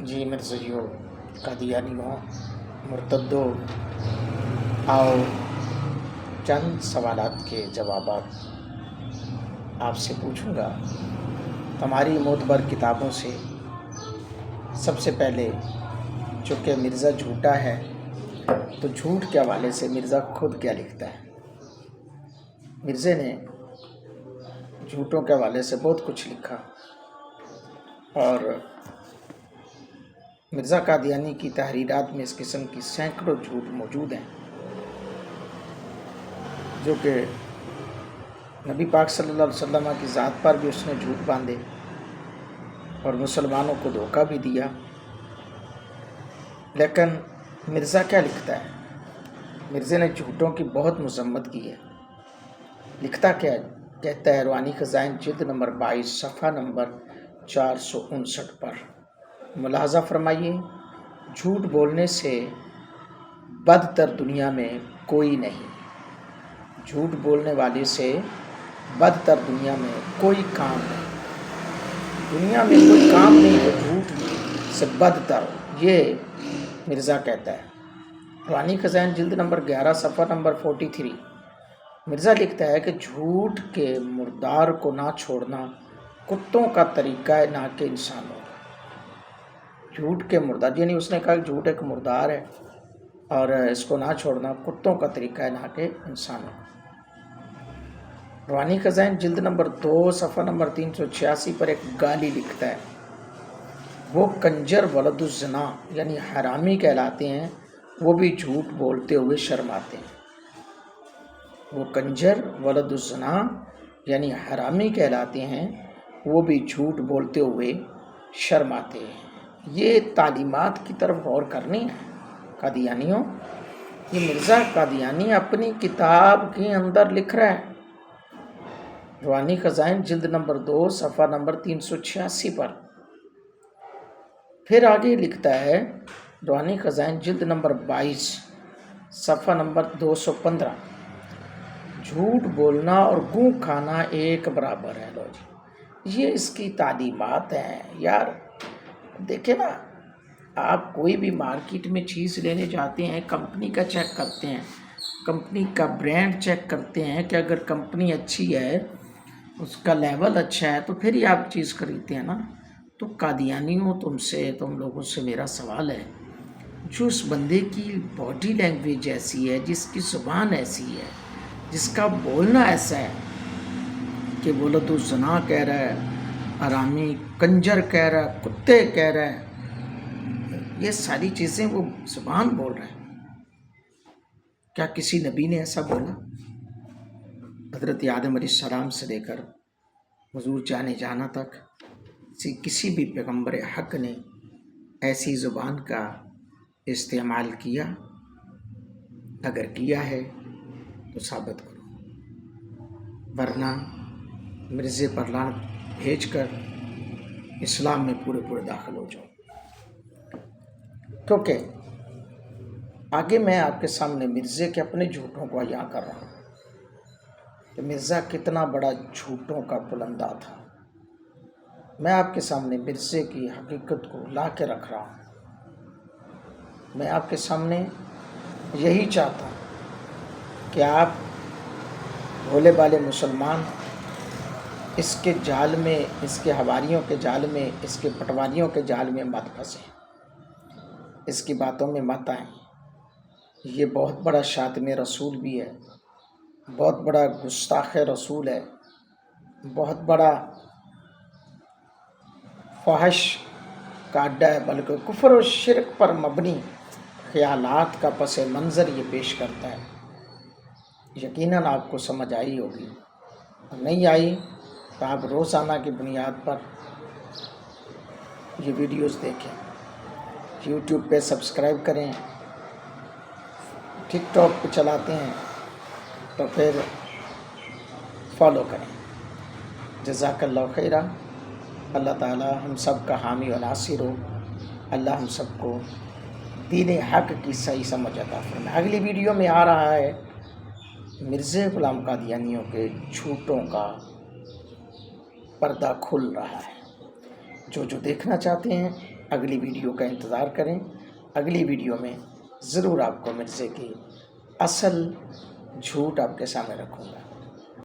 جی مرزائیوں، قادیانیوں، مرتدوں، آؤ چند سوالات کے جوابات آپ سے پوچھوں گا تمہاری معتبر کتابوں سے۔ سب سے پہلے چونکہ مرزا جھوٹا ہے تو جھوٹ کے حوالے سے مرزا خود کیا لکھتا ہے؟ مرزے نے جھوٹوں کے حوالے سے بہت کچھ لکھا، اور مرزا قادیانی کی تحریرات میں اس قسم کی سینکڑوں جھوٹ موجود ہیں جو کہ نبی پاک صلی اللہ علیہ وسلم کی ذات پر بھی اس نے جھوٹ باندھے اور مسلمانوں کو دھوکہ بھی دیا۔ لیکن مرزا کیا لکھتا ہے؟ مرزے نے جھوٹوں کی بہت مذمت کی ہے۔ لکھتا کیا ہے؟ کہتا ہے روحانی خزائن جلد نمبر 22 صفحہ نمبر 459 پر ملاحظہ فرمائیے، جھوٹ بولنے سے بدتر دنیا میں کوئی نہیں۔ جھوٹ بولنے والے سے بدتر دنیا میں کوئی کام نہیں۔ دنیا میں کوئی کام نہیں تو جھوٹ سے بدتر، یہ مرزا کہتا ہے۔ روحانی خزائن جلد نمبر 11 صفحہ نمبر 43 مرزا لکھتا ہے کہ جھوٹ کے مردار کو نہ چھوڑنا کتوں کا طریقہ ہے نہ کہ انسانوں کا۔ جھوٹ کے مردار، یعنی اس نے کہا کہ جھوٹ ایک مردار ہے اور اس کو نہ چھوڑنا کتوں کا طریقہ ہے نہ کہ انسانوں کا۔ روحانی خزائن جلد نمبر 2 صفحہ نمبر 386 پر ایک گالی لکھتا ہے، وہ کنجر ولد الزنا یعنی حرامی کہلاتے ہیں، وہ بھی جھوٹ بولتے ہوئے شرماتے ہیں۔ وہ کنجر ولد الزنا یعنی حرامی کہلاتے ہیں، وہ بھی جھوٹ بولتے ہوئے شرماتے ہیں۔ یہ تعلیمات کی طرف غور کرنی ہے قادیانیوں۔ یہ مرزا قادیانی اپنی کتاب کے اندر لکھ رہا ہے، روحانی خزائن جلد نمبر 2 صفحہ نمبر 386 پر۔ پھر آگے لکھتا ہے روحانی خزائن جلد نمبر 22 صفحہ نمبر 215، جھوٹ بولنا اور گوں کھانا ایک برابر ہے۔ لو جی، یہ اس کی تعلیمات ہیں۔ یار دیکھیں نا، آپ کوئی بھی مارکیٹ میں چیز لینے جاتے ہیں، کمپنی کا چیک کرتے ہیں، کمپنی کا برانڈ چیک کرتے ہیں کہ اگر کمپنی اچھی ہے، اس کا لیول اچھا ہے تو پھر ہی آپ چیز خریدتے ہیں نا۔ تو قادیانیوں، تم لوگوں سے میرا سوال ہے، جو اس بندے کی باڈی لینگویج ایسی ہے، جس کی زبان ایسی ہے، جس کا بولنا ایسا ہے کہ ولد الزنا کہہ رہا ہے، حرامی کنجر کہہ رہا ہے، کتے کہہ رہا ہے، یہ ساری چیزیں وہ زبان بول رہا ہے۔ کیا کسی نبی نے ایسا بولا؟ حضرت آدم علیہ السلام سے لے کر حضور جانے جانا تک کسی بھی پیغمبر حق نے ایسی زبان کا استعمال کیا؟ اگر کیا ہے تو ثابت کرو، ورنہ مرزے پر لعنت بھیج کر اسلام میں پورے داخل ہو جاؤ۔ کیونکہ آگے میں آپ کے سامنے مرزے کے اپنے جھوٹوں کو بیان کر رہا ہوں کہ مرزا کتنا بڑا جھوٹوں کا پلندہ تھا۔ میں آپ کے سامنے مرزے کی حقیقت کو لا کے رکھ رہا ہوں۔ میں آپ کے سامنے یہی چاہتا ہوں کہ آپ بھولے بالے مسلمان اس کے جال میں، اس کے حواریوں کے جال میں، اس کے پٹواریوں کے جال میں مت پھنسیں، اس کی باتوں میں مت آئیں۔ یہ بہت بڑا شاتم رسول بھی ہے، بہت بڑا گستاخ رسول ہے، بہت بڑا فحش کا اڈا ہے، بلکہ کفر و شرک پر مبنی خیالات کا پس منظر یہ پیش کرتا ہے۔ یقیناً آپ کو سمجھ آئی ہوگی، نہیں آئی تو آپ روزانہ کی بنیاد پر یہ ویڈیوز دیکھیں، یوٹیوب پہ سبسکرائب کریں، ٹک ٹاک پہ چلاتے ہیں تو پھر فالو کریں۔ جزاک اللہ خیرہ۔ اللہ تعالی ہم سب کا حامی و ناصر ہو۔ اللہ ہم سب کو دین حق کی صحیح سمجھ عطا فرمائے۔ اگلی ویڈیو میں آ رہا ہے مرزا غلام قادیانیوں کے جھوٹوں کا پردہ کھل رہا ہے۔ جو دیکھنا چاہتے ہیں اگلی ویڈیو کا انتظار کریں. اگلی ویڈیو میں ضرور آپ کو مرزے کی اصل جھوٹ آپ کے سامنے رکھوں گا.